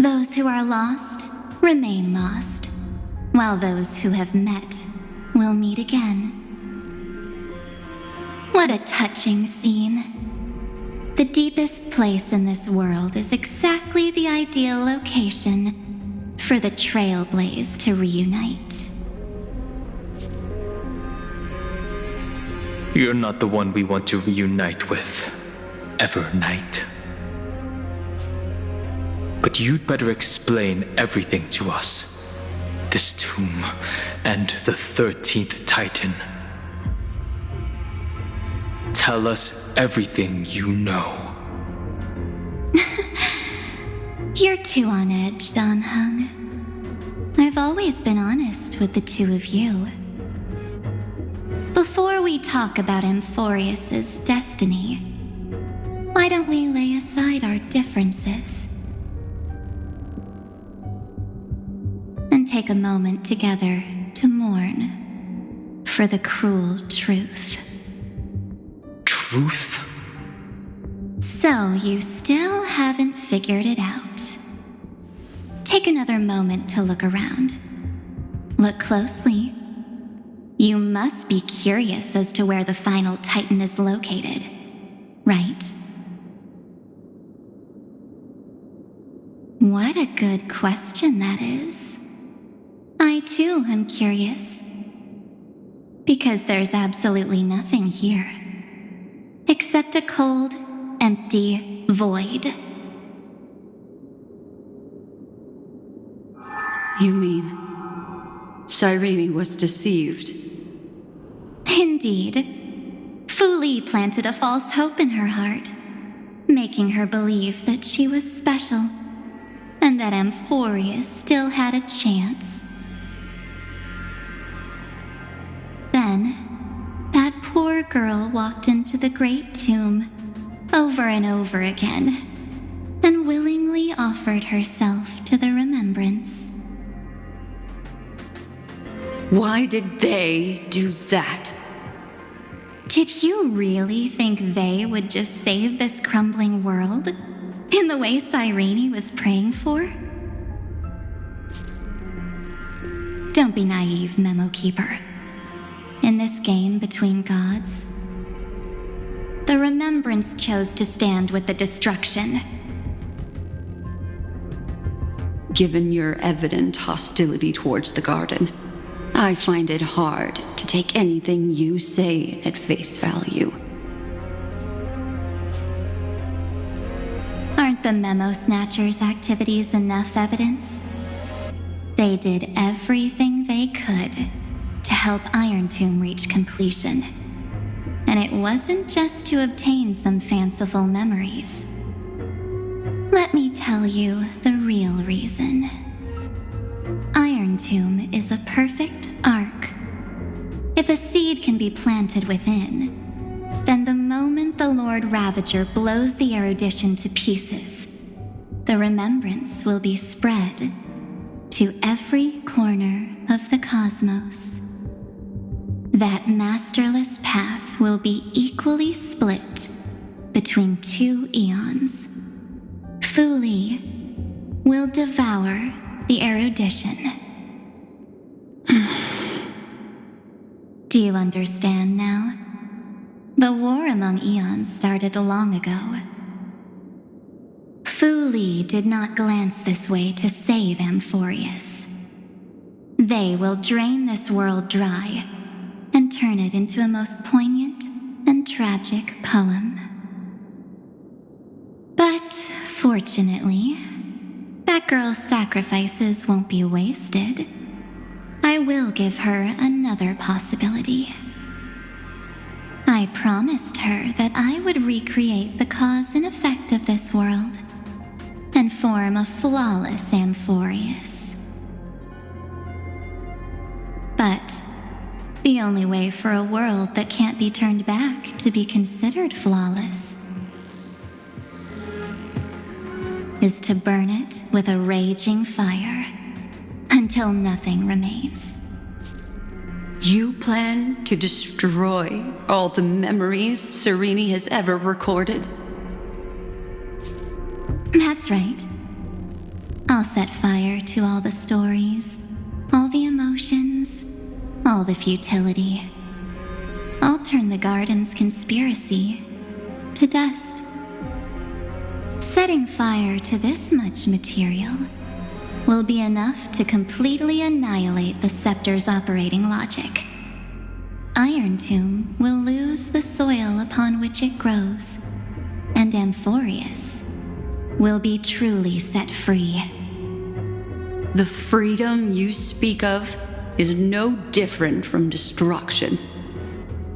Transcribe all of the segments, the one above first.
Those who are lost remain lost, while those who have met will meet again. What a touching scene. The deepest place in this world is exactly the ideal location for the Trailblaze to reunite. You're not the one we want to reunite with, Evernight. But you'd better explain everything to us. This tomb and the 13th Titan. Tell us everything you know. You're too on edge, Donhung. I've always been honest with the two of you. Before we talk about Amphorius's destiny, why don't we lay aside our differences and take a moment together to mourn for the cruel truth? Truth? So you still haven't figured it out. Take another moment to look around. Look closely. You must be curious as to where the final Titan is located, right? What a good question that is. I too am curious. Because there's absolutely nothing here, except a cold, empty void. You mean Cyrene was deceived? Indeed. Fu Li planted a false hope in her heart, making her believe that she was special, and that Amphorius still had a chance. Then, that poor girl walked into the Great Tomb over and over again, and willingly offered herself to the remembrance. Why did they do that? Did you really think they would just save this crumbling world in the way Cyrene was praying for? Don't be naive, Memo Keeper. In this game between gods, the Remembrance chose to stand with the destruction. Given your evident hostility towards the Garden, I find it hard to take anything you say at face value. Aren't the Memo Snatchers' activities enough evidence? They did everything they could to help Iron Tomb reach completion. And it wasn't just to obtain some fanciful memories. Let me tell you the real reason. Iron Tomb is a perfect arc. If a seed can be planted within, then the moment the Lord Ravager blows the erudition to pieces, the remembrance will be spread to every corner of the cosmos. That masterless path will be equally split between two eons. Fu Li will devour the erudition. Do you understand now? The war among eons started long ago. Fu Li did not glance this way to save Amphorius. They will drain this world dry and turn it into a most poignant and tragic poem. But fortunately, that girl's sacrifices won't be wasted. I will give her another possibility. I promised her that I would recreate the cause and effect of this world and form a flawless Amphorius. But the only way for a world that can't be turned back to be considered flawless is to burn it with a raging fire until nothing remains. You plan to destroy all the memories Cyrene has ever recorded? That's right. I'll I'll set fire to all the stories, all the emotions, all the futility. I'll turn the garden's conspiracy to dust. Setting fire to this much material will be enough to completely annihilate the scepter's operating logic. Iron Tomb will lose the soil upon which it grows, and Amphorius will be truly set free. The freedom you speak of is no different from destruction.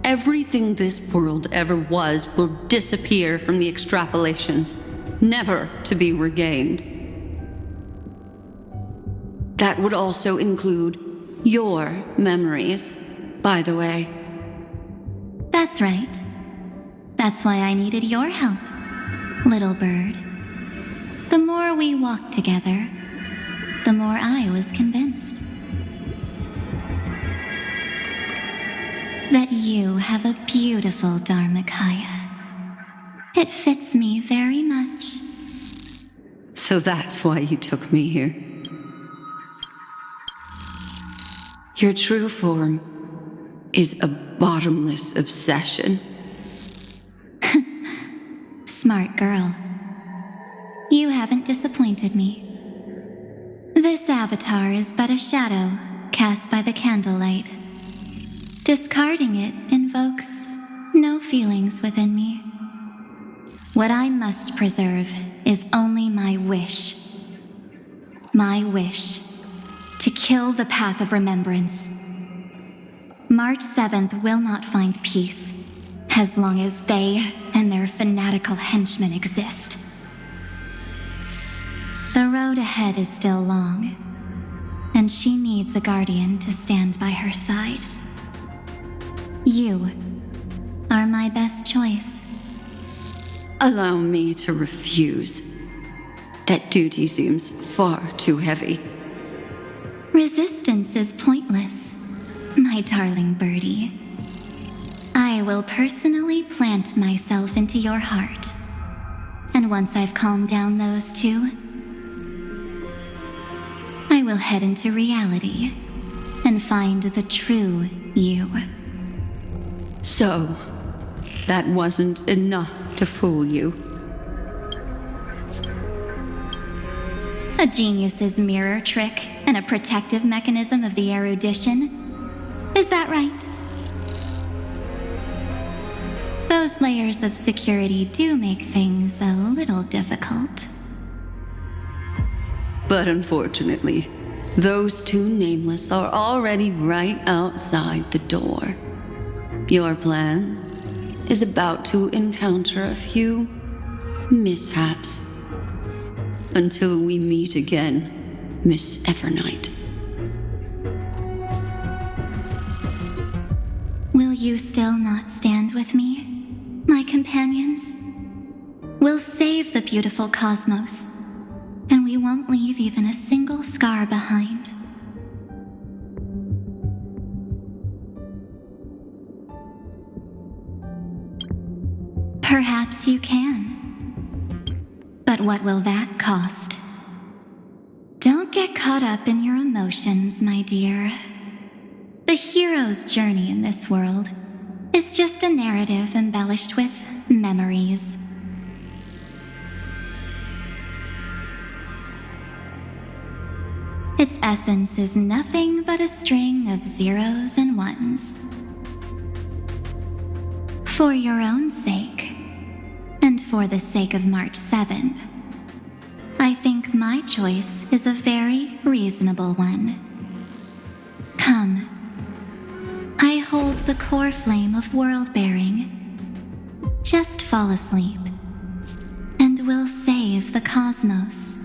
Everything this world ever was will disappear from the extrapolations, never to be regained. That would also include your memories, by the way. That's right. That's why I needed your help, little bird. The more we walked together, the more I was convinced that you have a beautiful Dharmakaya. It fits me very much. So that's why you took me here. Your true form is a bottomless obsession. Smart girl. You haven't disappointed me. This avatar is but a shadow cast by the candlelight. Discarding it invokes no feelings within me. What I must preserve is only my wish. My wish to kill the path of remembrance. March 7th will not find peace as long as they and their fanatical henchmen exist. The road ahead is still long, and she needs a guardian to stand by her side. You are my best choice. Allow me to refuse. That duty seems far too heavy. Resistance is pointless, my darling birdie. I will personally plant myself into your heart. And once I've calmed down those two, I will head into reality and find the true you. So, that wasn't enough to fool you. A genius's mirror trick and a protective mechanism of the erudition. Is that right? Those layers of security do make things a little difficult. But unfortunately, those two nameless are already right outside the door. Your plan is about to encounter a few mishaps. Until we meet again, Miss Evernight. Will you still not stand with me, my companions? We'll save the beautiful cosmos, and we won't leave even a single scar behind. Perhaps you can. But what will that cost? Don't get caught up in your emotions, my dear. The hero's journey in this world is just a narrative embellished with memories. Its essence is nothing but a string of zeros and ones. For your own sake, and for the sake of March 7th, I think my choice is a very reasonable one. Come. I hold the core flame of world-bearing. Just fall asleep, and we'll save the cosmos.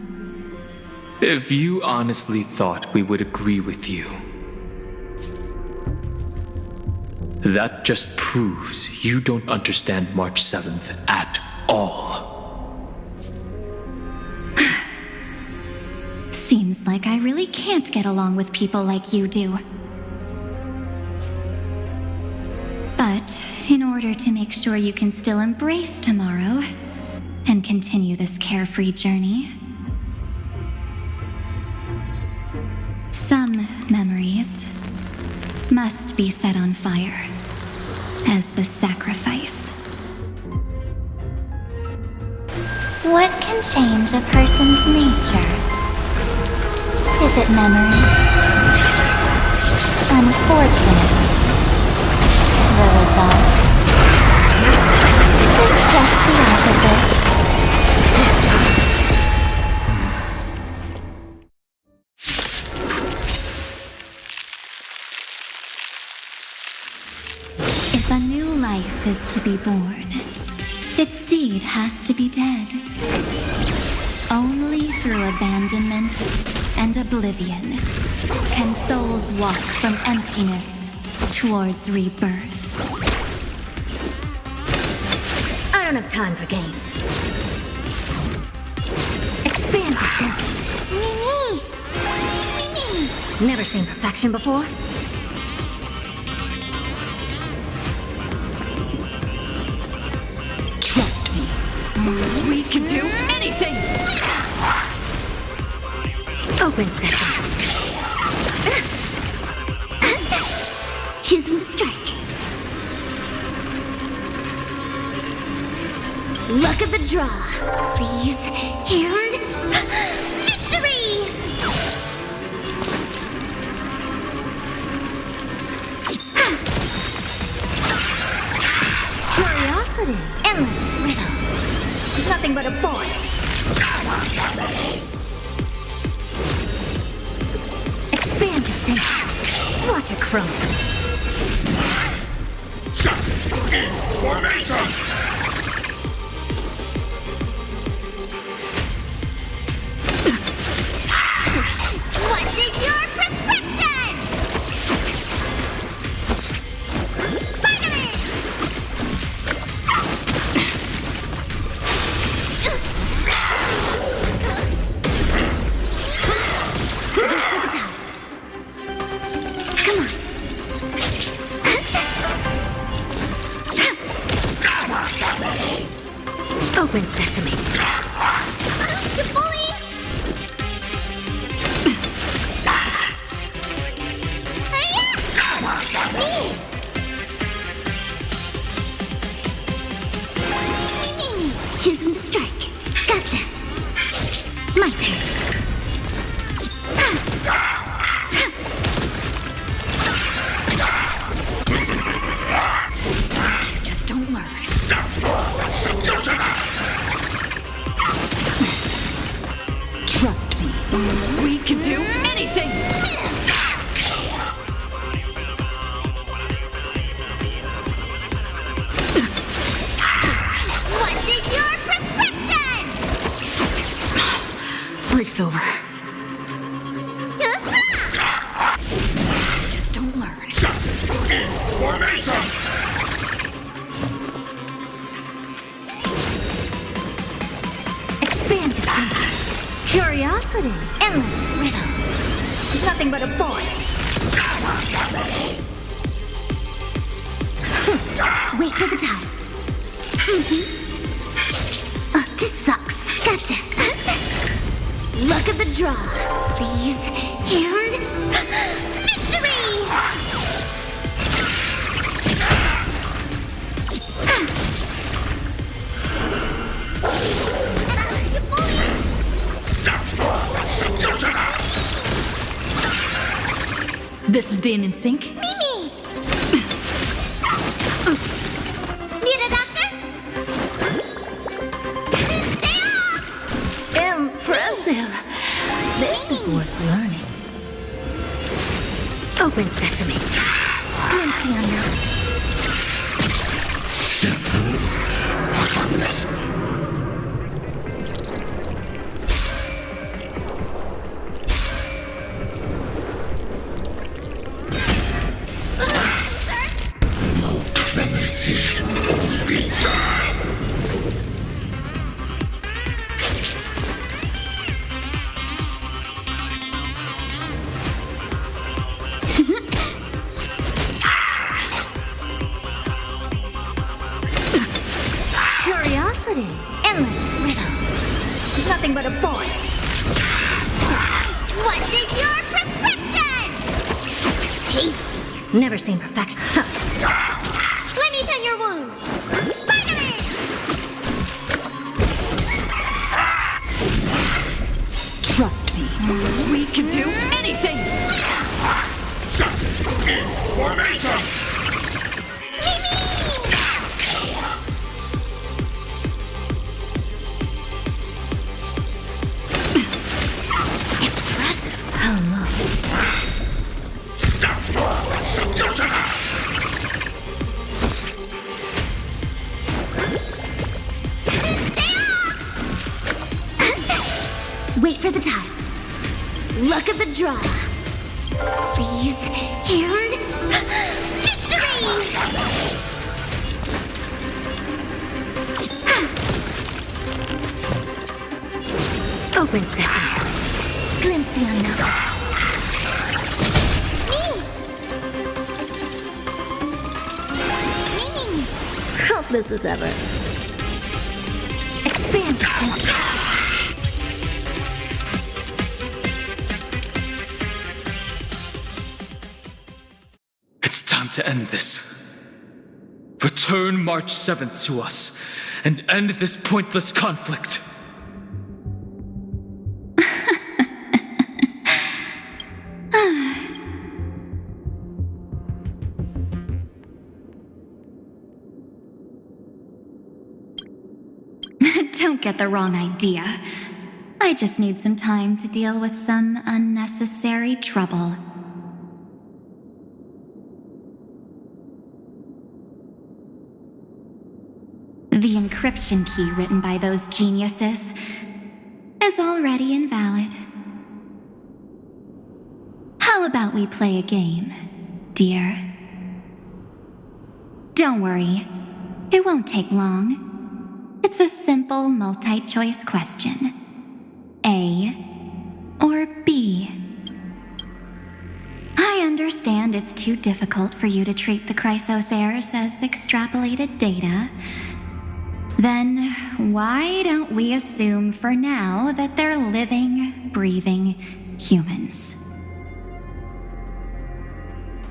If you honestly thought we would agree with you, that just proves you don't understand March 7th at all. Seems like I really can't get along with people like you do. But in order to make sure you can still embrace tomorrow and continue this carefree journey, must be set on fire as the sacrifice. What can change a person's nature? Is it memories? Unfortunately, the result is just the opposite. If a new life is to be born, its seed has to be dead. Only through abandonment and oblivion can souls walk from emptiness towards rebirth. I don't have time for games. Expand your thinking. Mimi! Mimi! Never seen perfection before? Trust me. We can do anything! Open sesame. Choose from strike. Luck of the draw. Please. And... victory! Curiosity. Endless riddles. Nothing but a void. Expand your thinking. Watch it crumble. What's in your prescription? Spider-Man! Come on. Open sesame. You bully! Me! Mimi! Choose from strike. Gotcha. My turn. You just don't learn. Trust me. We can do anything! What's in your prescription? Break's over. Just don't learn. Expand your thinking. Curiosity. Endless riddles. Nothing but a void. Wait for the ties. Oh, this sucks. Gotcha. Luck of the draw. Please. And... victory! You bully! This is being in sync? Mimi! Need a doctor? Stay off! Impressive. This is worth learning. Open sesame. Glint piano. Curiosity. Endless riddles. Nothing but a void. What's in your prescription? Tasty. Never seen perfection. Let me tend your wounds. Spider-Man! Trust me, we can do anything! Impressive. Almost. Wait for the ties. Look at the draw. Freeze and victory! Open sesame. Glimpse the unknown. Me! Helpless as ever. Expand your thinking. It's time to end this. Return March 7th to us and end this pointless conflict. Don't get the wrong idea. I just need some time to deal with some unnecessary trouble. The encryption key written by those geniuses is already invalid. How about we play a game, dear? Don't worry, it won't take long. It's a simple multi-choice question. A or B? I understand it's too difficult for you to treat the Chrysos heirs as extrapolated data. Then why don't we assume for now that they're living, breathing humans?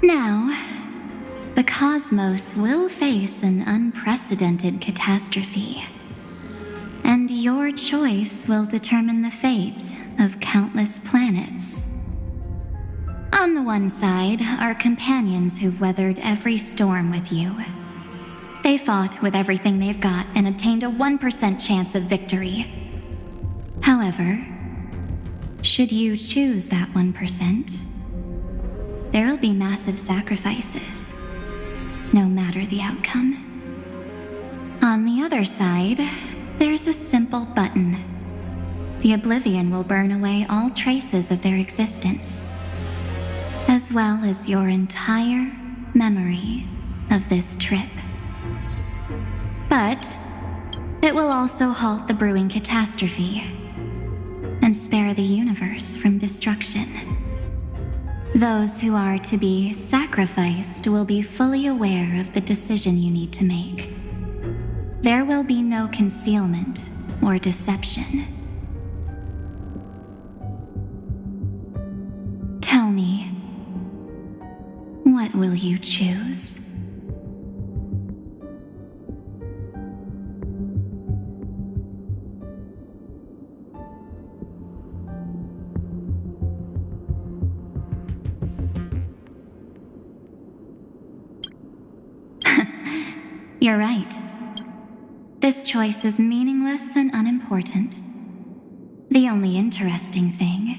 Now, the cosmos will face an unprecedented catastrophe. And your choice will determine the fate of countless planets. On the one side are companions who've weathered every storm with you. They fought with everything they've got and obtained a 1% chance of victory. However, should you choose that 1%, there'll be massive sacrifices, no matter the outcome. On the other side, there's a simple button. The Oblivion will burn away all traces of their existence, as well as your entire memory of this trip. But it will also halt the brewing catastrophe and spare the universe from destruction. Those who are to be sacrificed will be fully aware of the decision you need to make. There will be no concealment or deception. Tell me, what will you choose? You're right. This choice is meaningless and unimportant. The only interesting thing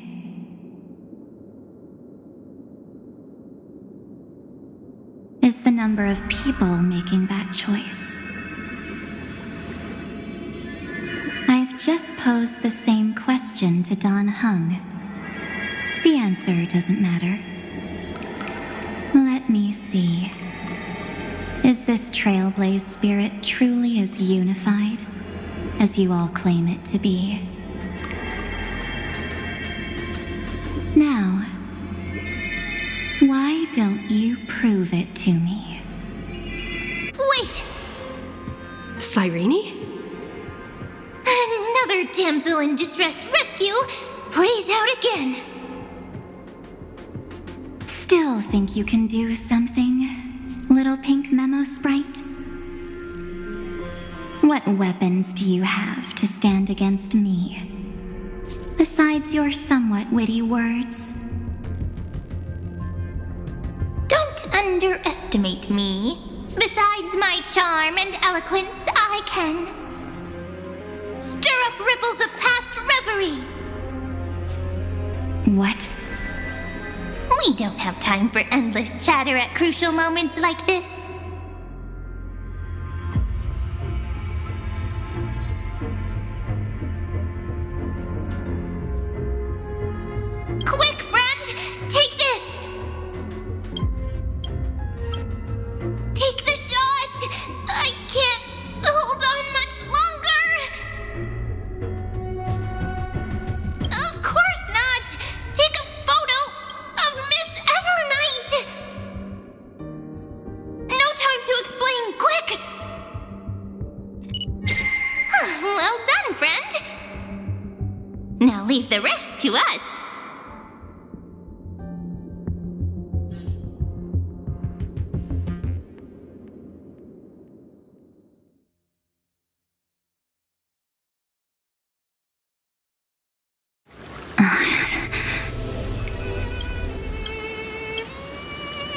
is the number of people making that choice. I've just posed the same question to Don Hung. The answer doesn't matter. Let me see. Is this Trailblaze spirit truly as unified as you all claim it to be? Now, why don't you prove it to me? Wait! Cyrene? Another damsel in distress rescue plays out again. Still think you can do something, little pink memo sprite? What weapons do you have to stand against me, besides your somewhat witty words? Don't underestimate me. Besides my charm and eloquence, I can stir up ripples of past reverie. What? We don't have time for endless chatter at crucial moments like this. Quick, friend! Take this! Take the shot! I can't hold on much longer! Of course not! Take a photo of Miss Evernight! No time to explain, quick! Well done, friend! Now leave the rest to us.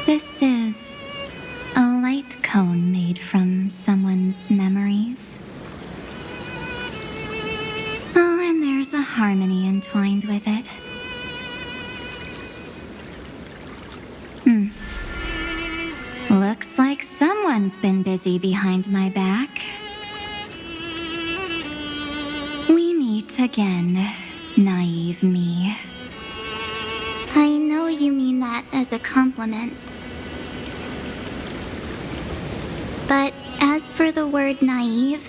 This is a light cone made from someone's memories. Oh, and there's a harmony entwined with it. Looks like someone's been busy behind my back. We meet again, naive me. I know you mean that as a compliment. But as for the word naive,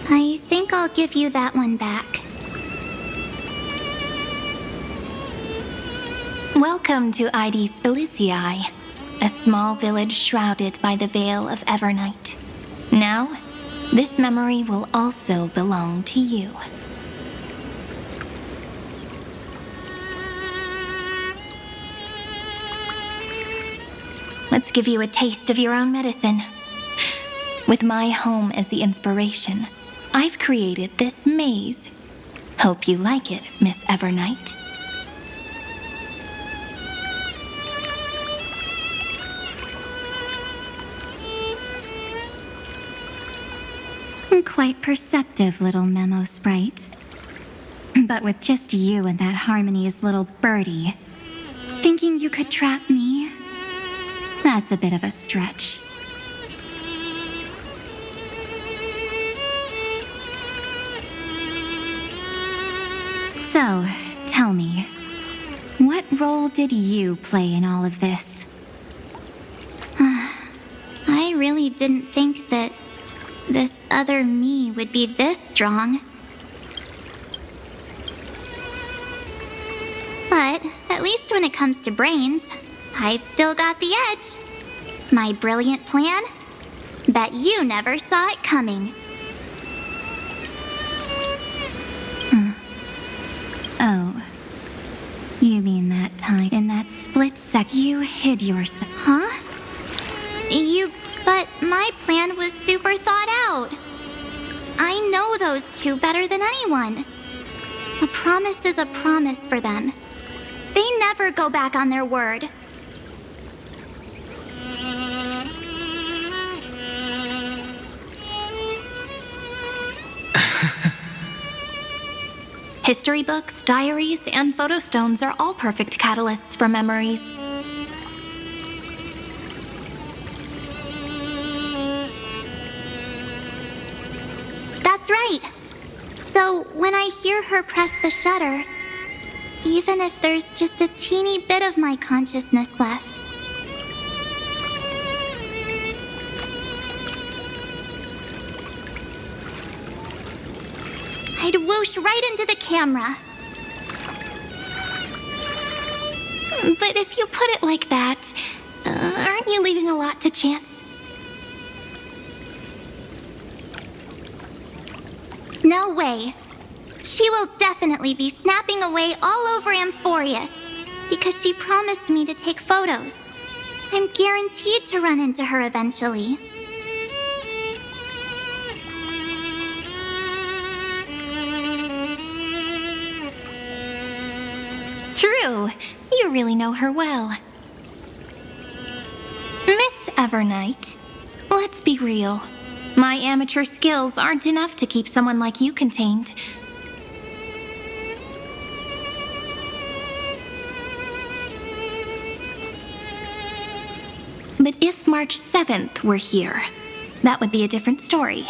I think I'll give you that one back. Welcome to Ides Elysiae, a small village shrouded by the veil of Evernight. Now, this memory will also belong to you. Let's give you a taste of your own medicine. With my home as the inspiration, I've created this maze. Hope you like it, Miss Evernight. Quite perceptive little memo sprite. But with just you and that Harmony's little birdie, thinking you could trap me? That's a bit of a stretch. So, tell me, what role did you play in all of this? I really didn't think that this other me would be this strong. But at least when it comes to brains, I've still got the edge. My brilliant plan? Bet you never saw it coming. Oh. You mean that time in that split sec you hid yourself? Huh? But my plan was super thought out. I know those two better than anyone. A promise is a promise for them. They never go back on their word. History books, diaries, and photo stones are all perfect catalysts for memories. That's right. So when I hear her press the shutter, even if there's just a teeny bit of my consciousness left, I'd whoosh right into the camera. But if you put it like that, aren't you leaving a lot to chance? No way. She will definitely be snapping away all over Amphorius. because she promised me to take photos. I'm guaranteed to run into her eventually. True. You really know her well. Miss Evernight, let's be real. My amateur skills aren't enough to keep someone like you contained. But if March 7th were here, that would be a different story.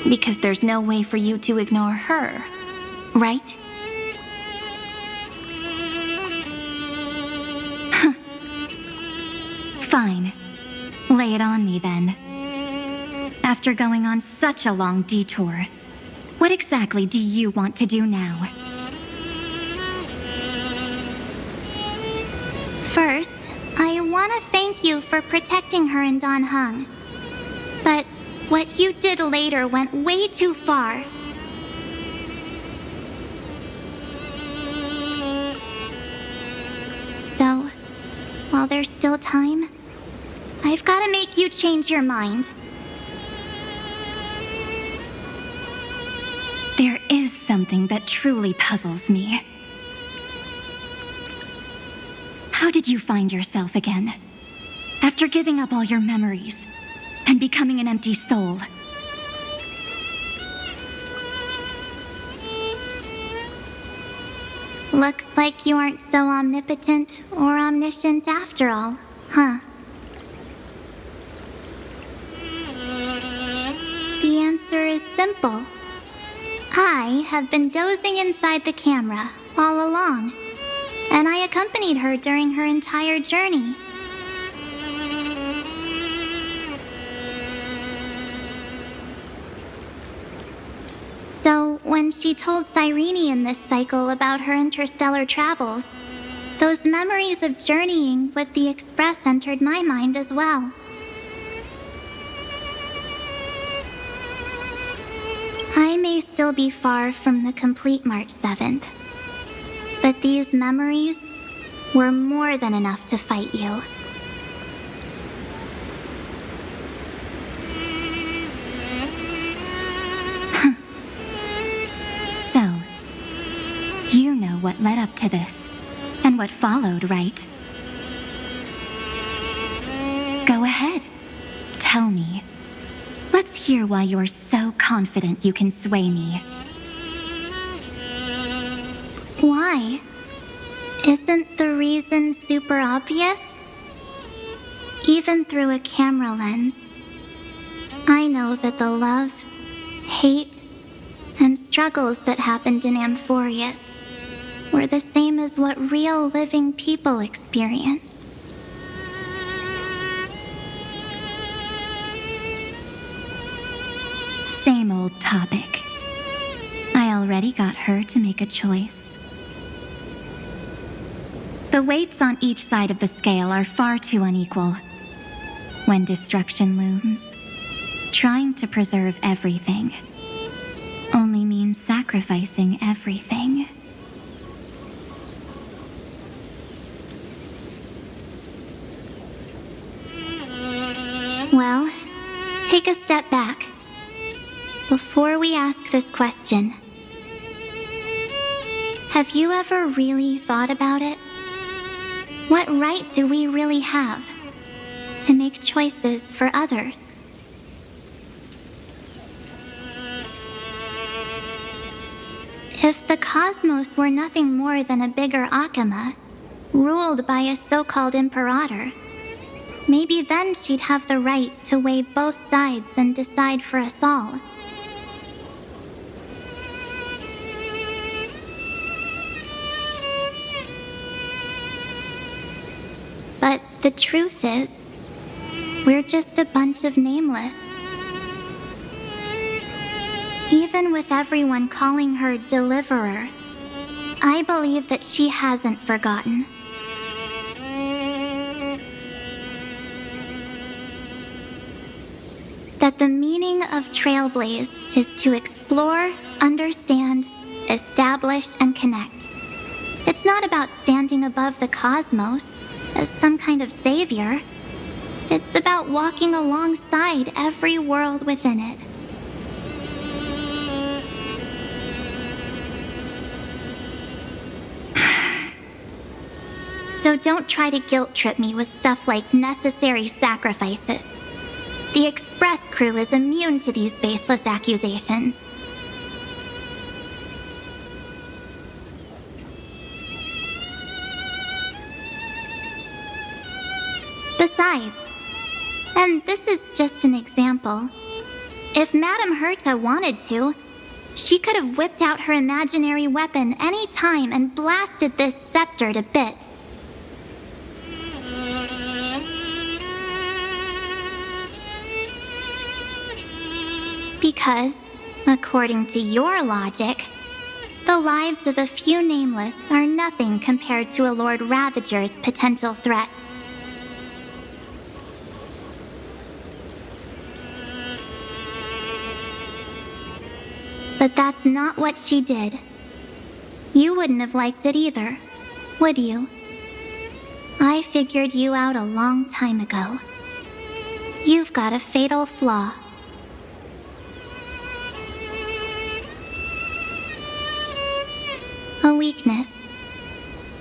Because there's no way for you to ignore her, right? Fine. Lay it on me then. After going on such a long detour, what exactly do you want to do now? First, I want to thank you for protecting her and Don Hung. But what you did later went way too far. So, while there's still time, I've got to make you change your mind. There is something that truly puzzles me. How did you find yourself again? After giving up all your memories and becoming an empty soul. Looks like you aren't so omnipotent or omniscient after all, huh? The answer is simple. I have been dozing inside the camera all along, and I accompanied her during her entire journey. So, when she told Cyrene in this cycle about her interstellar travels, those memories of journeying with the Express entered my mind as well. I may still be far from the complete March 7th, but these memories were more than enough to fight you. So, you know what led up to this, and what followed, right? Go ahead. Tell me. Let's hear why you're so confident you can sway me. Why? Isn't the reason super obvious? Even through a camera lens, I know that the love, hate, and struggles that happened in Amphorius were the same as what real living people experience. Same old topic. I already got her to make a choice. The weights on each side of the scale are far too unequal. When destruction looms, trying to preserve everything only means sacrificing everything. Well, take a step back. Before we ask this question, have you ever really thought about it? What right do we really have to make choices for others? If the cosmos were nothing more than a bigger Akama, ruled by a so-called imperator, maybe then she'd have the right to weigh both sides and decide for us all. But the truth is, we're just a bunch of nameless. Even with everyone calling her Deliverer, I believe that she hasn't forgotten. that the meaning of Trailblaze is to explore, understand, establish, and connect. It's not about standing above the cosmos as some kind of savior. It's about walking alongside every world within it. So don't try to guilt trip me with stuff like necessary sacrifices. The Express crew is immune to these baseless accusations. Besides, and this is just an example, if Madame Herta wanted to, she could have whipped out her imaginary weapon any time and blasted this scepter to bits. Because, according to your logic, the lives of a few Nameless are nothing compared to a Lord Ravager's potential threat. But that's not what she did. You wouldn't have liked it either, would you? I figured you out a long time ago. You've got a fatal flaw. A weakness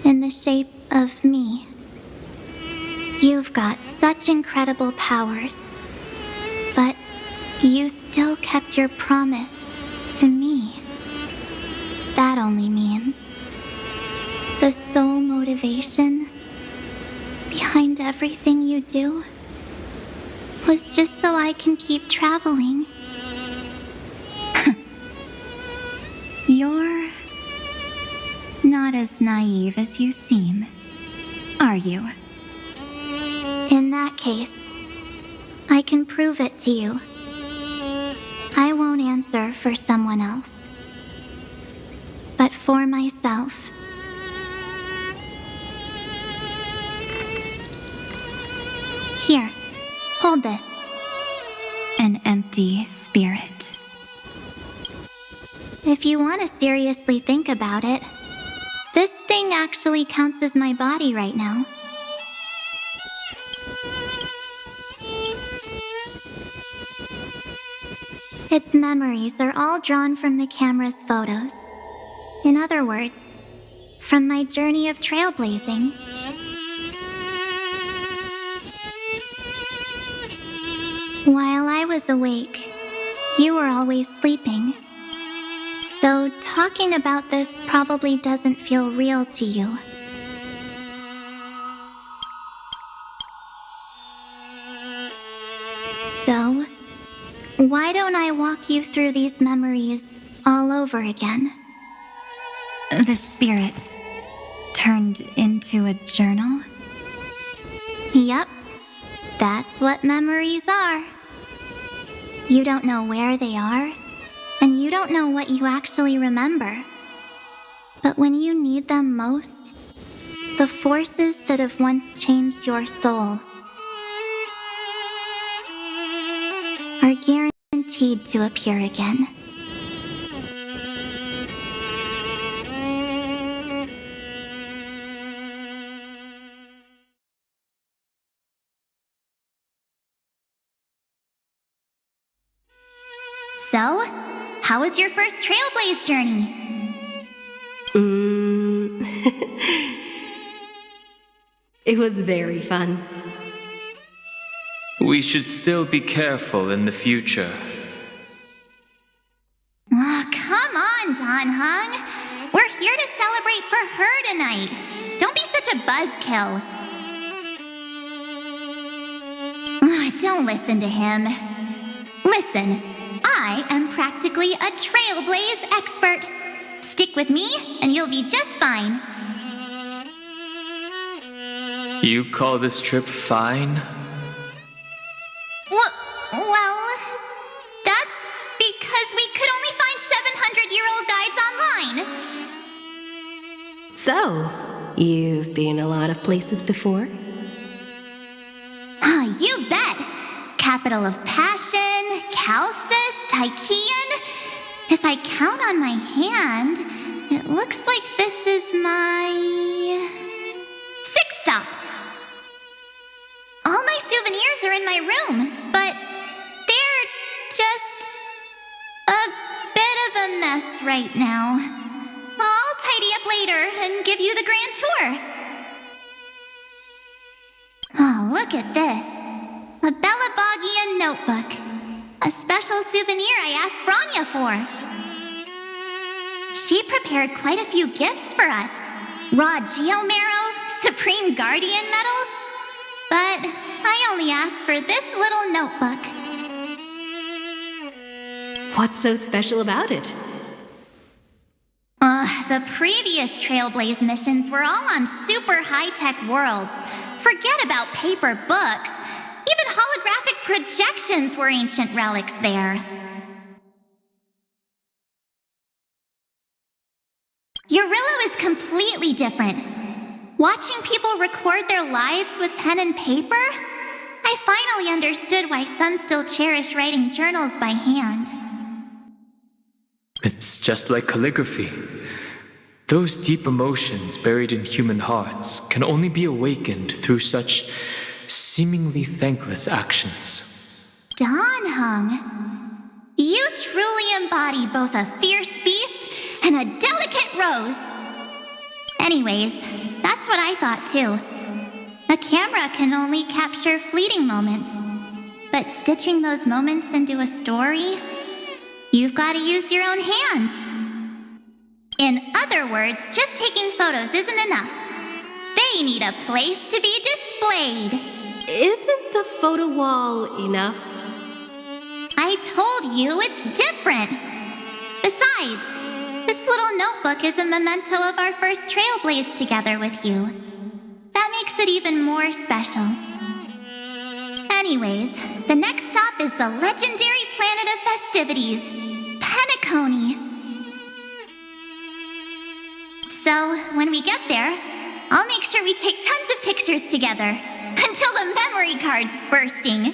in the shape of me. You've got such incredible powers, but you still kept your promise to me. That only means the sole motivation behind everything you do was just so I can keep traveling. You're not as naive as you seem, are you? In that case, I can prove it to you. I won't answer for someone else, but for myself. Here, hold this. An empty spirit. If you want to seriously think about it, this thing actually counts as my body right now. Its memories are all drawn from the camera's photos. In other words, from my journey of trailblazing. While I was awake, you were always sleeping. So talking about this probably doesn't feel real to you. So, why don't I walk you through these memories all over again? The spirit turned into a journal? Yep, that's what memories are. You don't know where they are, and you don't know what you actually remember. But when you need them most, the forces that have once changed your soul are guaranteed to appear again. So, how was your first Trailblaze journey? It was very fun. We should still be careful in the future. Oh, come on, Don Hung. We're here to celebrate for her tonight. Don't be such a buzzkill. Don't listen to him. Listen, I am practically a Trailblaze expert. Stick with me, and you'll be just fine. You call this trip fine? Well, that's because we could only find 700-year-old guides online. So, you've been a lot of places before? You bet. Capital of passion, Chalcis, Tychean. If I count on my hand, it looks like this is my 6th stop. All my souvenirs are in my room, but they're just a bit of a mess right now. I'll tidy up later and give you the grand tour. Oh, look at this. A Bellabogian notebook. A special souvenir I asked Branya for. She prepared quite a few gifts for us. Raw Geomarrow, Supreme Guardian medals. But I only asked for this little notebook. What's so special about it? The previous Trailblaze missions were all on super high-tech worlds. Forget about paper books. Even holographic projections were ancient relics there. Eurillo is completely different. Watching people record their lives with pen and paper, I finally understood why some still cherish writing journals by hand. It's just like calligraphy. Those deep emotions buried in human hearts can only be awakened through such seemingly thankless actions. Danheng, you truly embody both a fierce beast and a delicate rose. Anyways, that's what I thought too. A camera can only capture fleeting moments, but stitching those moments into a story, you've got to use your own hands. In other words, just taking photos isn't enough. They need a place to be displayed. Isn't the photo wall enough? I told you it's different. Besides, this little notebook is a memento of our first Trailblaze together with you. That makes it even more special. Anyways, the next stop is the legendary planet of festivities, Penacony. So, when we get there, I'll make sure we take tons of pictures together, until the memory card's bursting.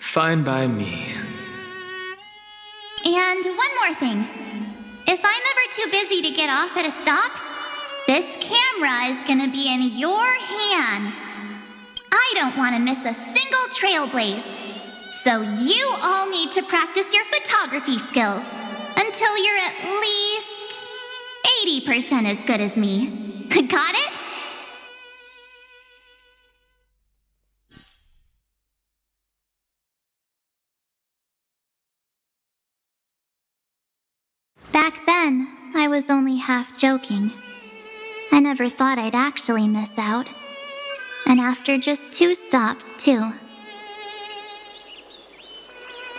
Fine by me. And one more thing. If I'm ever too busy to get off at a stop, this camera is gonna be in your hands. I don't want to miss a single Trailblaze. So you all need to practice your photography skills until you're at least 80% as good as me. Got it? Back then, I was only half joking. I never thought I'd actually miss out. And after just 2 stops, too.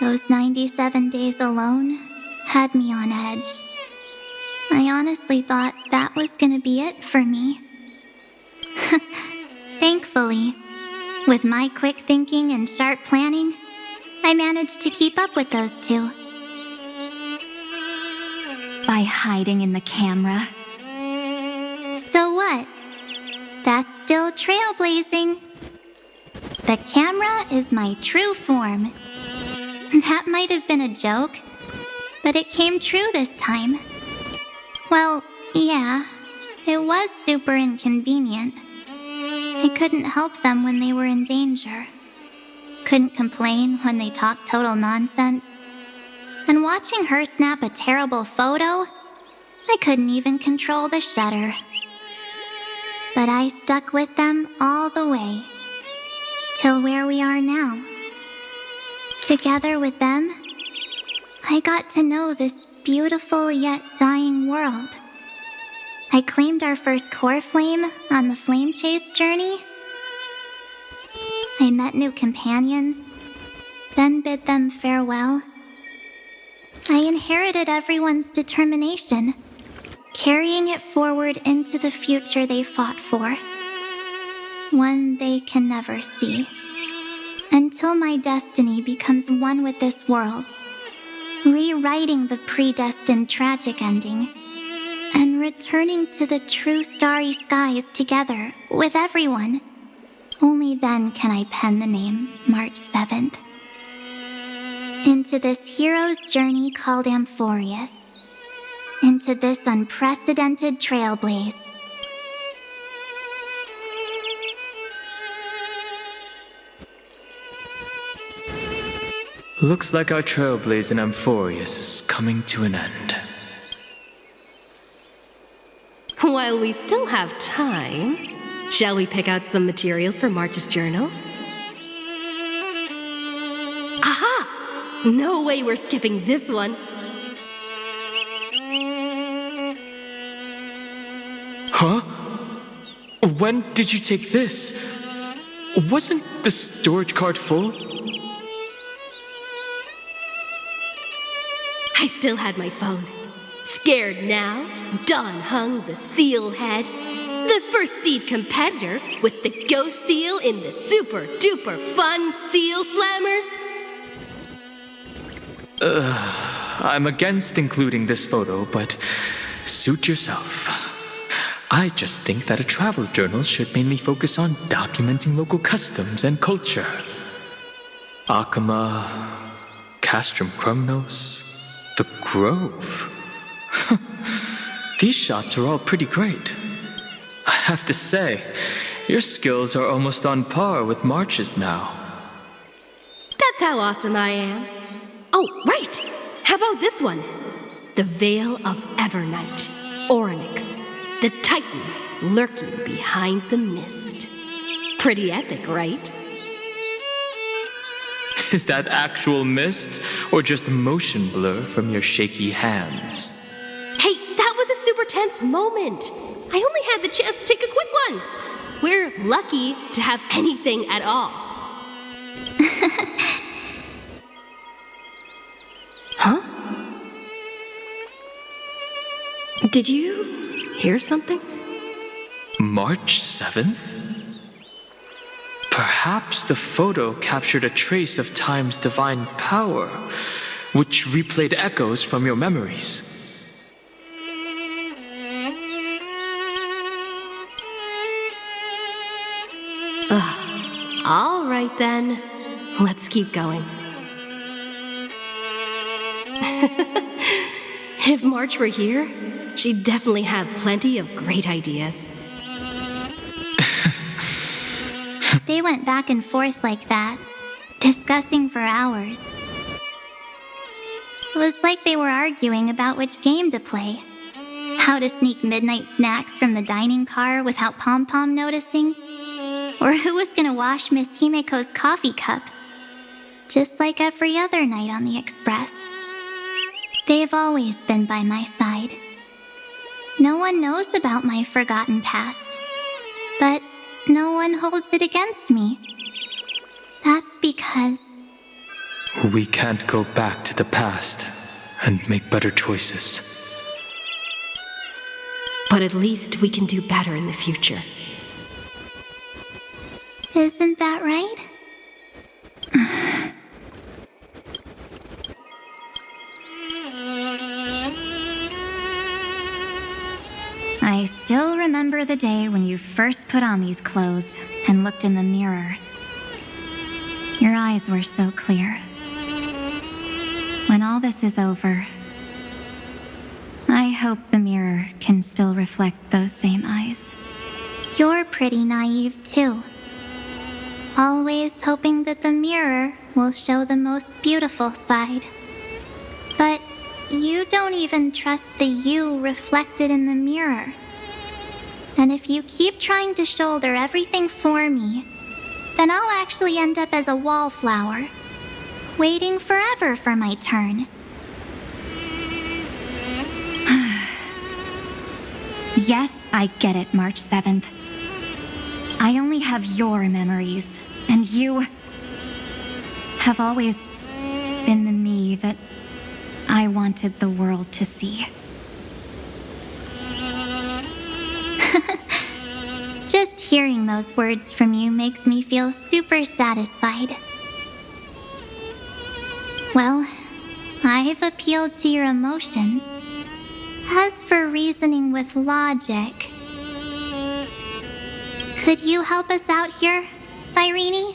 Those 97 days alone had me on edge. I honestly thought that was gonna be it for me. Thankfully, with my quick thinking and sharp planning, I managed to keep up with those 2. By hiding in the camera. So what? That's still trailblazing. The camera is my true form. That might have been a joke, but it came true this time. Well, yeah, it was super inconvenient. I couldn't help them when they were in danger. Couldn't complain when they talked total nonsense. And watching her snap a terrible photo, I couldn't even control the shutter. But I stuck with them all the way, till where we are now. Together with them, I got to know this beautiful yet dying world. I claimed our first core flame on the flame chase journey. I met new companions, then bid them farewell. I inherited everyone's determination, carrying it forward into the future they fought for. One they can never see. Until my destiny becomes one with this world's, rewriting the predestined tragic ending, and returning to the true starry skies together with everyone. Only then can I pen the name March 7th. Into this hero's journey called Amphorius. Into this unprecedented trailblaze. Looks like our trailblaze in Amphorius is coming to an end. While we still have time, shall we pick out some materials for March's journal? Aha! No way we're skipping this one. Huh? When did you take this? Wasn't the storage cart full? I still had my phone. Scared now, Dawn hung the seal head. The first seed competitor with the ghost seal in the super duper fun seal slammers. I'm against including this photo, but suit yourself. I just think that a travel journal should mainly focus on documenting local customs and culture. Akama, Castrum Krumnos, the Grove. These shots are all pretty great. I have to say, your skills are almost on par with March's now. That's how awesome I am. Oh, right! How about this one? The Veil of Evernight, Orynyx, the Titan lurking behind the mist. Pretty epic, right? Is that actual mist, or just motion blur from your shaky hands? Hey, that was a super tense moment. I only had the chance to take a quick one. We're lucky to have anything at all. Huh? Did you hear something? March 7th? Perhaps the photo captured a trace of time's divine power, which replayed echoes from your memories. All right then, let's keep going. If March were here, she'd definitely have plenty of great ideas. They went back and forth like that, discussing for hours. It was like they were arguing about which game to play. How to sneak midnight snacks from the dining car without Pom-Pom noticing. Or who was gonna wash Miss Himeko's coffee cup. Just like every other night on the Express. They've always been by my side. No one knows about my forgotten past. But no one holds it against me. That's because... We can't go back to the past and make better choices. But at least we can do better in the future. Isn't that right? I still remember the day when you first put on these clothes and looked in the mirror. Your eyes were so clear. When all this is over, I hope the mirror can still reflect those same eyes. You're pretty naive too. Always hoping that the mirror will show the most beautiful side. But you don't even trust the you reflected in the mirror. And if you keep trying to shoulder everything for me, then I'll actually end up as a wallflower, waiting forever for my turn. Yes, I get it, March 7th. I only have your memories, and you have always been the me that I wanted the world to see. Just hearing those words from you makes me feel super satisfied. Well, I've appealed to your emotions. As for reasoning with logic, could you help us out here? Cyrene?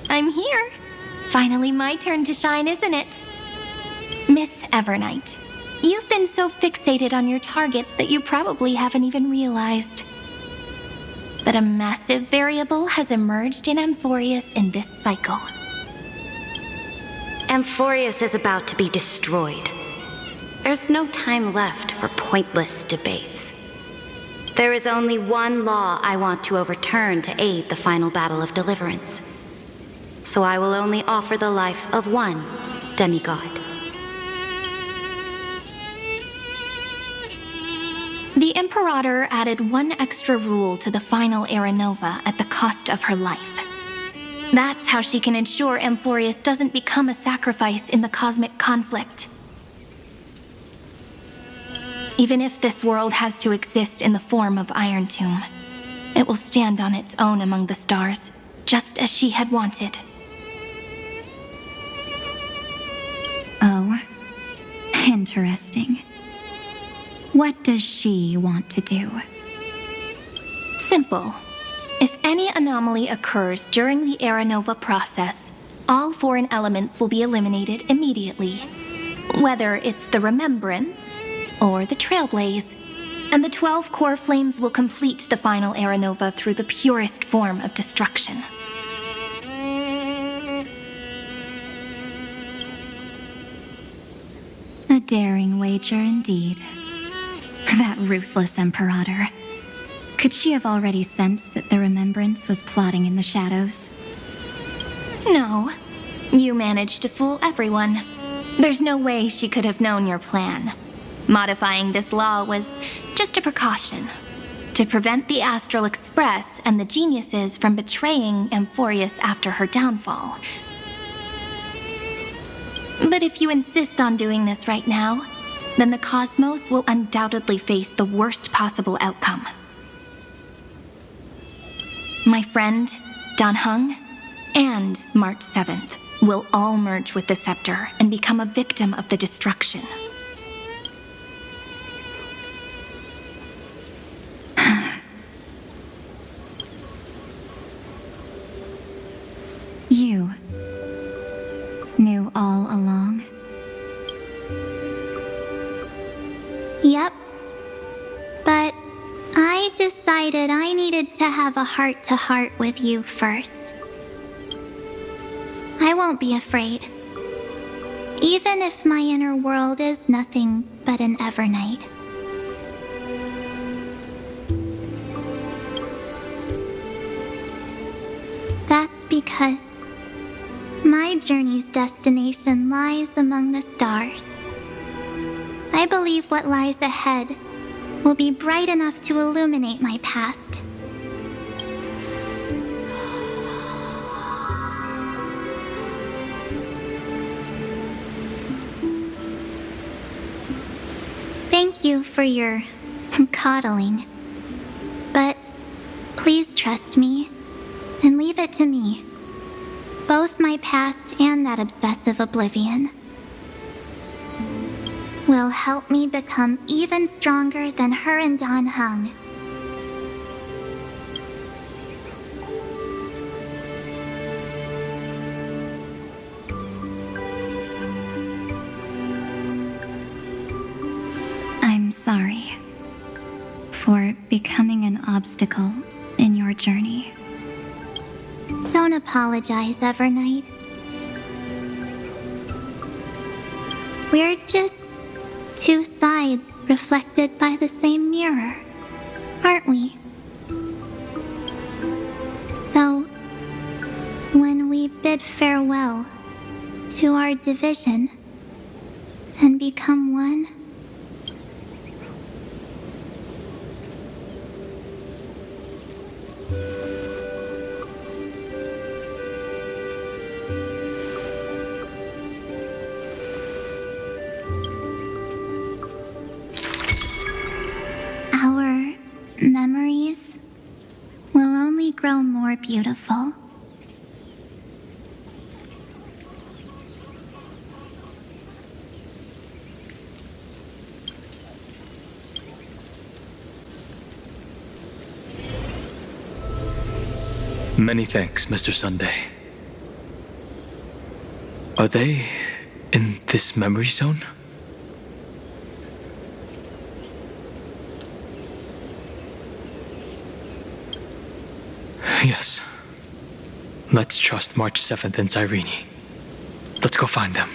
I'm here. Finally my turn to shine, isn't it? Miss Evernight, you've been so fixated on your target that you probably haven't even realized that a massive variable has emerged in Amphorius in this cycle. Amphorius is about to be destroyed. There's no time left for pointless debates. There is only one law I want to overturn to aid the final battle of deliverance. So I will only offer the life of one demigod. The Imperator added one extra rule to the final Era Nova at the cost of her life. That's how she can ensure Amphorius doesn't become a sacrifice in the cosmic conflict. Even if this world has to exist in the form of Iron Tomb, it will stand on its own among the stars, just as she had wanted. Oh, interesting. What does she want to do? Simple. If any anomaly occurs during the Era Nova process, all foreign elements will be eliminated immediately. Whether it's the Remembrance or the Trailblaze, and the 12 core flames will complete the final Era Nova through the purest form of destruction. A daring wager indeed. That ruthless Imperator. Could she have already sensed that the Remembrance was plotting in the shadows? No. You managed to fool everyone. There's no way she could have known your plan. Modifying this law was just a precaution, to prevent the Astral Express and the geniuses from betraying Amphorius after her downfall. But if you insist on doing this right now, then the cosmos will undoubtedly face the worst possible outcome. My friend, Dan Heng, and March 7th will all merge with the Scepter and become a victim of the destruction. You knew all along? Yep. But I decided I needed to have a heart-to-heart with you first. I won't be afraid. Even if my inner world is nothing but an Evernight. That's because my journey's destination lies among the stars. I believe what lies ahead will be bright enough to illuminate my past. Thank you for your coddling. But please trust me and leave it to me. Both my past and that obsessive oblivion will help me become even stronger than her and Dan Heng. I'm sorry for becoming an obstacle in your journey. Don't apologize, Evernight. We're just two sides reflected by the same mirror, aren't we? So, when we bid farewell to our division and become one, our memories will only grow more beautiful. Many thanks, Mr. Sunday. Are they in this memory zone? Yes. Let's trust March 7th and Cyrene. Let's go find them.